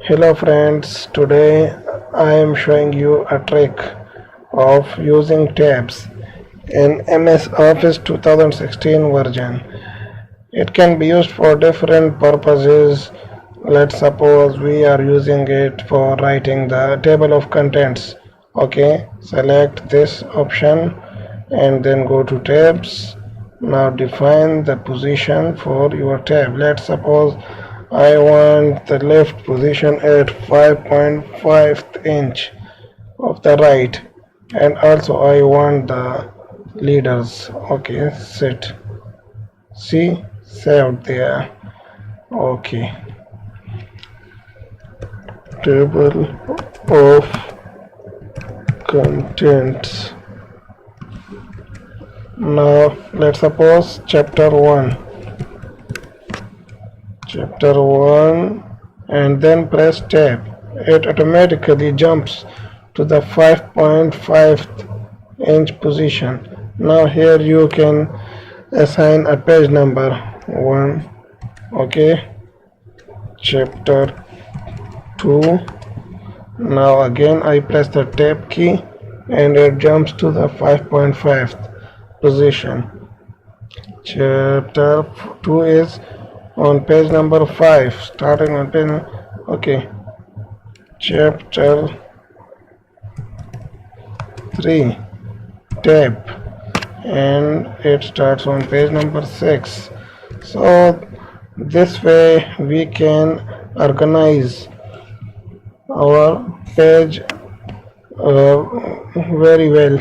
Hello friends, today I am showing you a trick of using tabs in MS Office 2016 version. It can be used for different purposes. Let's suppose we are using it for writing the table of contents. Okay, select this option and then go to tabs. Now define the position for your tab. Let's suppose I want the left position at 5.5 inch of the right, and also I want the leaders. Okay, set. See, saved there. Okay, table of contents. Now let's suppose chapter 1 and then press tab. It automatically jumps to the 5.5 inch position. Now here you can assign a page number 1. Okay, chapter 2. Now again I press the tab key and it jumps to the 5.5th position. Chapter 2 is on page number 5, starting on page. Okay, chapter 3, tab, and it starts on page number 6. So this way we can organize our page very well,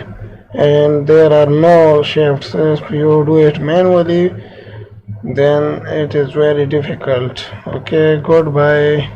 and there are no shifts. If you do it manually, then it is very difficult. Okay, goodbye.